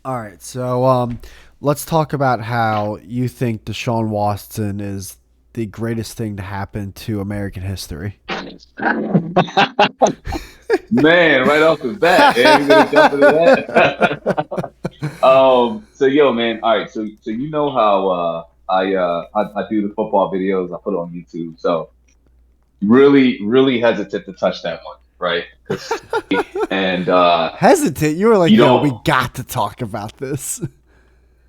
All right, so let's talk about how you think Deshaun Watson is the greatest thing to happen to American history. Man, right off the bat, yeah, you're gonna jump into that. So yo, man, all right, so you know how I do the football videos, I put it on YouTube. So really hesitant to touch that one, right? Because and Hesitant, you were like, you "Yo, we don't. got to talk about this."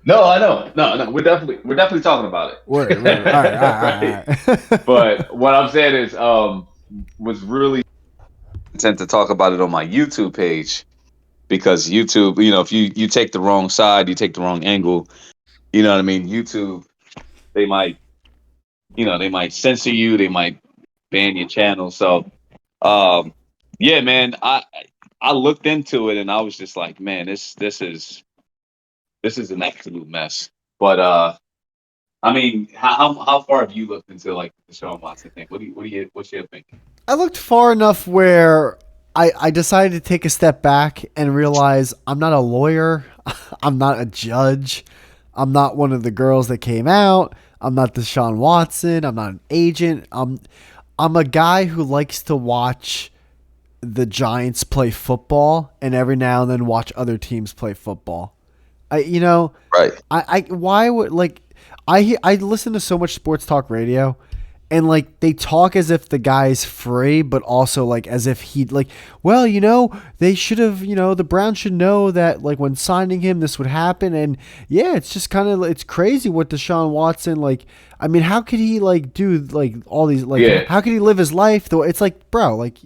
No, I know, no, we're definitely talking about Word. All right, right? all right. But what I'm saying is, was really intent to talk about it on my YouTube page because YouTube, if you take the wrong side, you take the wrong angle, you know what I mean? YouTube, they might, they might censor you, they might ban your channel. So, um, yeah, man, I looked into it and I was just like, man, this is an absolute mess. But I mean, how far have you looked into like the Deshaun Watson thing? What's your opinion? I looked far enough where I decided to take a step back and realize I'm not a lawyer. I'm not a judge. I'm not one of the girls that came out. I'm not Deshaun Watson. I'm not an agent. I'm a guy who likes to watch the Giants play football and every now and then watch other teams play football. I you know Right. I why would like I listen to so much sports talk radio, and like they talk as if the guy's free, but also like as if he like, well, they should have, the Browns should know that like when signing him this would happen. And yeah, it's just kind of, it's crazy what Deshaun Watson, like, I mean, how could he like do like all these, like, Yeah. how could he live his life though? It's like, bro, like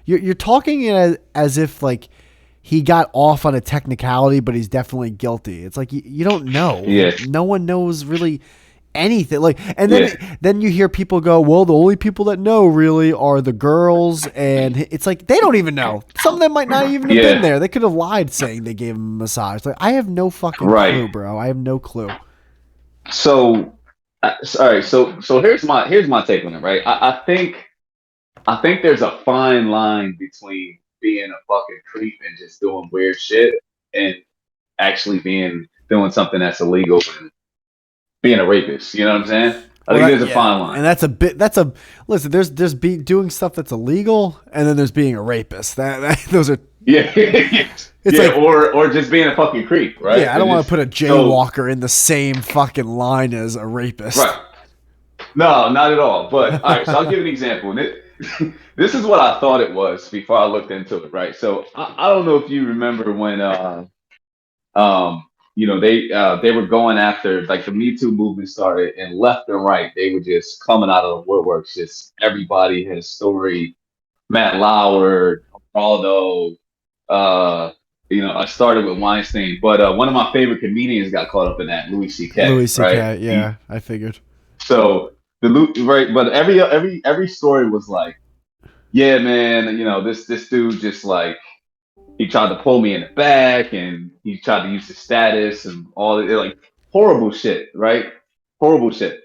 you're talking as if like he got off on a technicality, but he's definitely guilty. It's like you don't know. Like Yeah. no one knows really anything. Like, and Yeah. then you hear people go, "Well, the only people that know really are the girls," and it's like they don't even know. Some of them might not even have been Yeah. there. They could have lied saying they gave him a massage. Like, I have no fucking clue, Right. bro. I have no clue. So, all right. So here's my take on it. Right. I think there's a fine line between being a fucking creep and just doing weird shit and actually being doing something that's illegal and being a rapist. You know what I'm saying? I Well, think that there's a yeah, fine line. and that's a bit. That's a listen. There's doing stuff that's illegal, and then there's being a rapist. That those are. Yeah. It's Yeah. like, Or just being a fucking creep. Right. yeah, I don't And want to just put a so jaywalker in the same fucking line as a rapist. right. No, not at all. But all right. So I'll give you an example. And this is what I thought it was before I looked into it. Right. So I don't know if you remember when um, they were going after like the Me Too movement started, and left and right they were just coming out of the woodworks. Just everybody had a story. Matt Lauer, Ronaldo. I started with Weinstein, but one of my favorite comedians got caught up in that, Louis C.K. Louis Right? C.K. He, Yeah, I figured. so right, but every story was like, yeah, man, this dude just like he tried to pull me in the back and he tried to use his status and all that, like horrible shit, right? Horrible shit.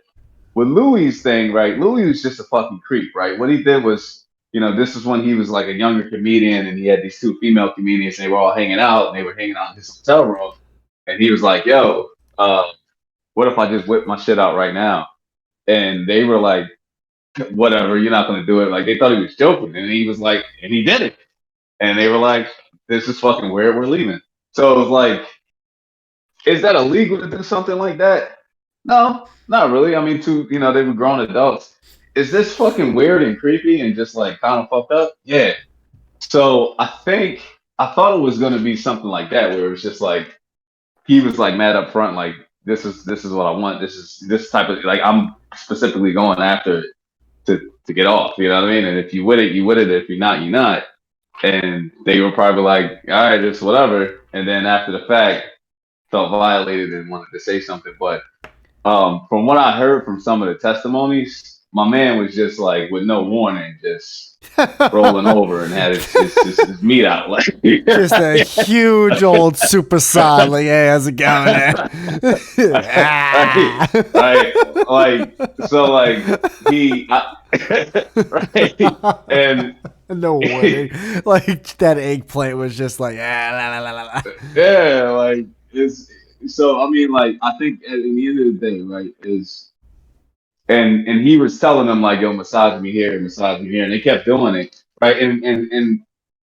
With Louis' thing, right? Louis was just a fucking creep, right? What he did was, this is when he was like a younger comedian and he had these two female comedians and they were all hanging out and they were hanging out in his hotel room. And he was like, yo, what if I just whip my shit out right now? And they were like, whatever, you're not going to do it. Like they thought he was joking. And he was like, and he did it. And they were like, this is fucking weird. We're leaving. So it was like, is that illegal to do something like that? No, not really. I mean, they were grown adults. Is this fucking weird and creepy and just like kind of fucked up? Yeah. So I thought it was gonna be something like that where it was just like he was like mad up front, like this is what I want. This is this type of like I'm specifically going after it to get off. You know what I mean? And if you with it, you with it. If you're not, you're not. And they were probably like, all right, it's whatever. And then after the fact, felt violated and wanted to say something. But from what I heard from some of the testimonies, my man was just like with no warning, just rolling over and had his meat out. Like, Just a huge old super side. Like, hey, how's it going there? right, right, like so, like right, and No way. Like that eggplant was just like, ah, la, la, la, la, la. yeah, like Is so I mean, like I think at the end of the day, right, is and he was telling them like, yo, massage me here, massage me here, and they kept doing it, right? And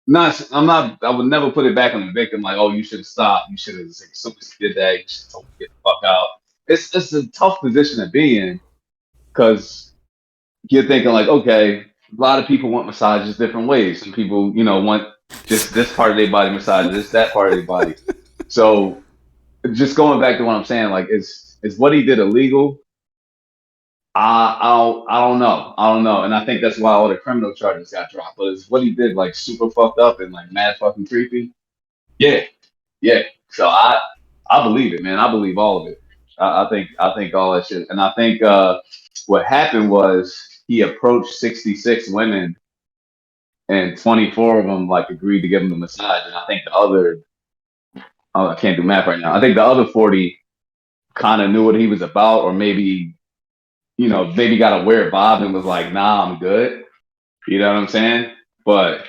not I'm not I would never put it back on the victim like, oh, you should have stopped, you should have as soon as you did that, you should have told me to get the fuck out. It's a tough position to be in because you're thinking like, okay, a lot of people want massages different ways. Some people, want just this part of their body massage, this that part of their body. So just going back to what I'm saying, like, is what he did illegal? I don't know, and I think that's why all the criminal charges got dropped. But is what he did like super fucked up and like mad fucking creepy? Yeah, yeah. So I believe it, man. I believe all of it. I think all that shit, and I think what happened was he approached 66 women, and 24 of them like agreed to give him the massage, and I think the other oh, I can't do math right now. I think the other 40 kind of knew what he was about, or maybe got a weird vibe and was like, "Nah, I'm good." You know what I'm saying? But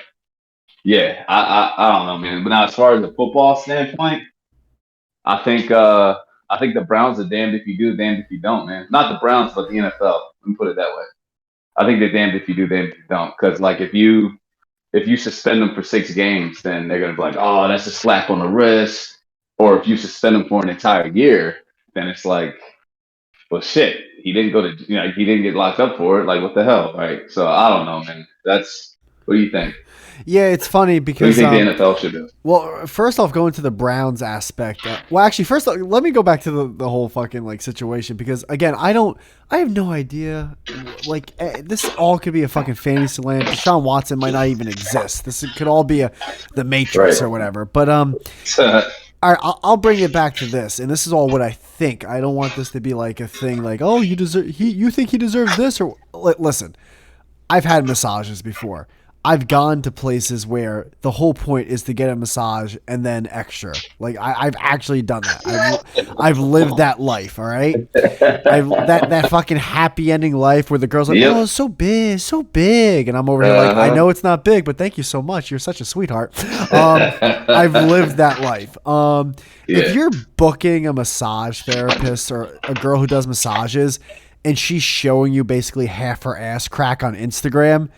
yeah, I don't know, man. But now, as far as the football standpoint, I think I think the Browns are damned if you do, damned if you don't, man. Not the Browns, but the NFL. Let me put it that way. I think they're damned if you do, damned if you don't. Because like if you suspend them for 6 games, then they're gonna be like, oh, that's a slap on the wrist. Or if you suspend them for an entire year, then it's like, well, shit, he didn't go to, he didn't get locked up for it. Like, what the hell, right? So I don't know, man. What do you think? Yeah, it's funny What do you because think the NFL should do? well, first off, going to the Browns aspect. Well, actually, first let me go back to the whole fucking like situation because again, I have no idea. Like this all could be a fucking fantasy land. Deshaun Watson might not even exist. This could all be the Matrix Right. or whatever. But all right, I'll bring it back to this, and this is all what I think. I don't want this to be like a thing like, oh, you think he deserves this or listen. I've had massages before. I've gone to places where the whole point is to get a massage and then extra. Like I've actually done that. I've lived that life. All right. That fucking happy ending life where the girl's like, Yep. oh, it's so big, and I'm over here like, I Uh-huh. know it's not big, but thank you so much. You're such a sweetheart. I've lived that life. If Yeah. you're booking a massage therapist or a girl who does massages, and she's showing you basically half her ass crack on Instagram,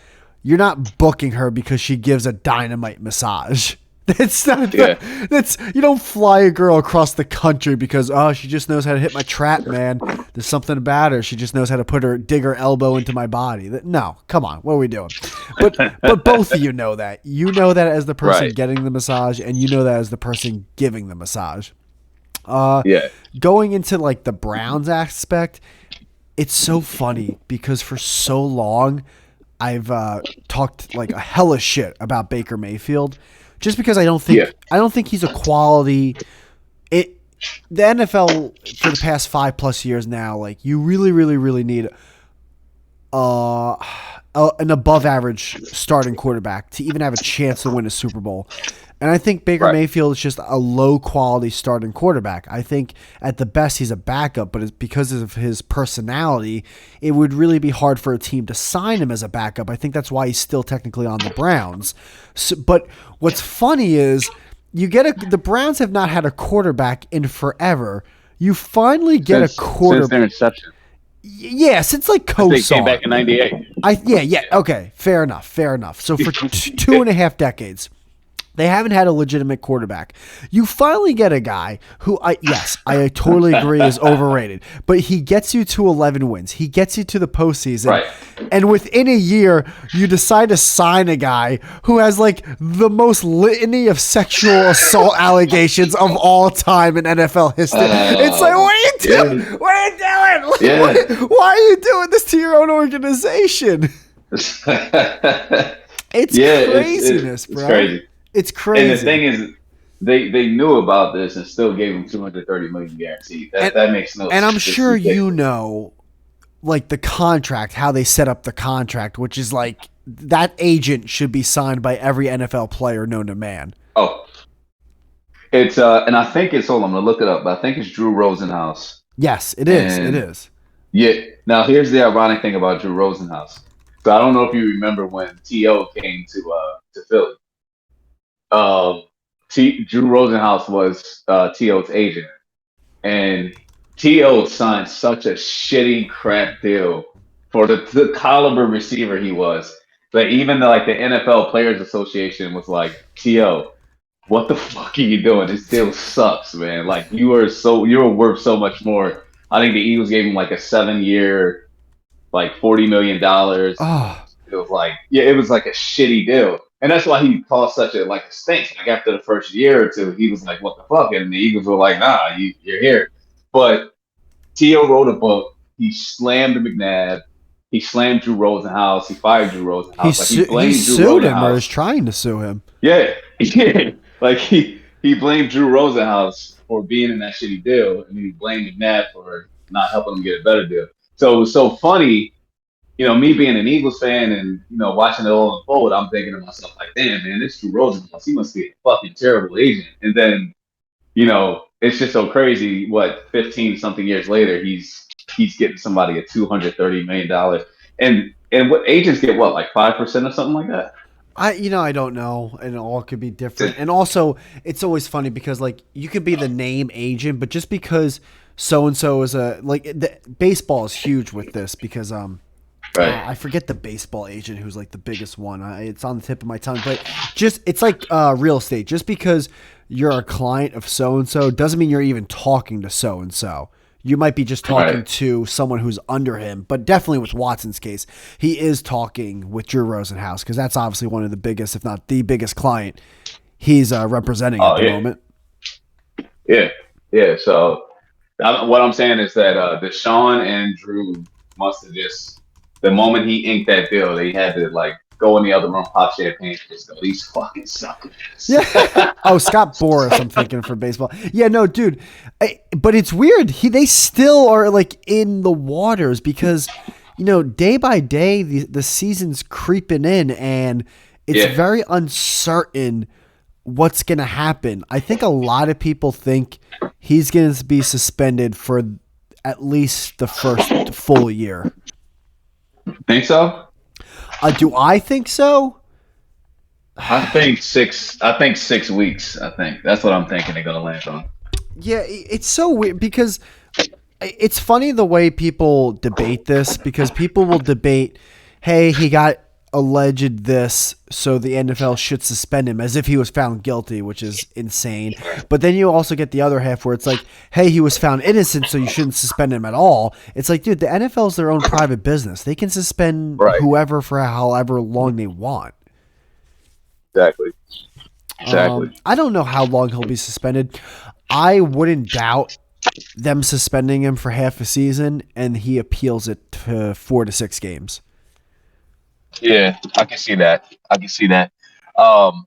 you're not booking her because she gives a dynamite massage. That's not Yeah. that's you don't fly a girl across the country because she just knows how to hit my trap, man. There's something about her. She just knows how to dig her elbow into my body. No, come on, what are we doing? But both of you know that. You know that as the person Right. getting the massage, and you know that as the person giving the massage. Yeah. Going into like the Browns aspect, it's so funny because for so long I've talked like a hella shit about Baker Mayfield, just because Yeah. I don't think he's a quality. It the NFL for the past 5+ years now, like you really, really, really need uh, an above average starting quarterback to even have a chance to win a Super Bowl. And I think Baker Right. Mayfield is just a low quality starting quarterback. I think at the best he's a backup, but it's because of his personality, it would really be hard for a team to sign him as a backup. I think that's why he's still technically on the Browns. But what's funny is the Browns have not had a quarterback in forever. You finally get a Since their quarterback. inception. Yeah, since like They came Kosar. back in '98. Yeah, okay, fair enough. So for 2.5 decades, they haven't had a legitimate quarterback. You finally get a guy who, I totally agree is overrated, but he gets you to 11 wins. He gets you to the postseason. Right. And within a year, you decide to sign a guy who has like the most litany of sexual assault allegations of all time in NFL history. It's like, what are you doing? Yeah. What are you doing? Yeah. Why are you doing this to your own organization? It's Yeah, craziness, it's bro. crazy. It's And the crazy. thing is, they knew about this and still gave him 230 million guaranteed. and, That makes no and I'm sense. It's sure you ridiculous. know, like the contract, how they set up the contract, which is like that agent should be signed by every NFL player known to man. Oh, it's and I think it's hold on, I'm gonna look it up, but I think it's Drew Rosenhaus. Yes, it is. It And is. yeah, now here's the ironic thing about Drew Rosenhaus. So I don't know if you remember when T.O. came to Philly. Um, Drew Rosenhaus was T.O.'s agent, and T.O. signed such a shitty crap deal for the caliber receiver he was that even like the NFL Players Association was like, T.O., what the fuck are you doing? This deal sucks, man. Like you're worth so much more. I think the Eagles gave him like a 7 year, like $40 million. Oh, It was like, yeah, it was like a shitty deal. And that's why he caused such a like a stink. Like after the first year or two, he was like, "What the fuck?" And the Eagles were like, "Nah, you're here." But T.O. wrote a book. He slammed McNabb. He slammed Drew Rosenhaus. He fired Drew Rosenhaus. Like he he blamed Drew sued him or is Rosenhaus. trying to sue him. Yeah, yeah. Like he blamed Drew Rosenhaus for being in that shitty deal, and he blamed McNabb for not helping him get a better deal. So it was so funny, me being an Eagles fan and watching it all unfold. I'm thinking to myself like, damn man, this Drew Rosenhaus, he must be a fucking terrible agent. And then it's just so crazy. What 15 something years later, he's getting somebody at $230 million, and what agents get what like 5% or something like that. I don't know, and it all could be different. And also, it's always funny because like you could be the name agent, but just because so and so is baseball is huge with this because Right. I forget the baseball agent who's like the biggest one. It's on the tip of my tongue, but just it's like real estate. Just because you're a client of so and so doesn't mean you're even talking to so and so. You might be just talking Right. to someone who's under him, but definitely with Watson's case, he is talking with Drew Rosenhaus because that's obviously one of the biggest, if not the biggest client he's representing at Oh the yeah. moment. Yeah. Yeah. So what I'm saying is that Deshaun and Drew must have just the moment he inked that deal, they had to like go in the other room, pop champagne, and just go, these fucking suckers. Yeah. Oh, Scott Boras, I'm thinking for baseball. Yeah, no, dude. But it's weird. They still are like in the waters because, day by day, the season's creeping in and it's Yeah. very uncertain what's going to happen. I think a lot of people think he's going to be suspended for at least the first full year. Think so? Do I think so? I think 6 weeks. I think that's what I'm thinking they're gonna land on. Yeah, it's so weird because it's funny the way people debate this because people will debate, hey, he got alleged this, so the NFL should suspend him as if he was found guilty, which is insane. But then you also get the other half where it's like, hey, he was found innocent, so you shouldn't suspend him at all. It's like, dude, the NFL is their own private business. They can suspend Right. whoever for however long they want. Exactly. Exactly. I don't know how long he'll be suspended. I wouldn't doubt them suspending him for half a season, and he appeals it to 4 to 6 games. Yeah, I can see that. I can see that. Um,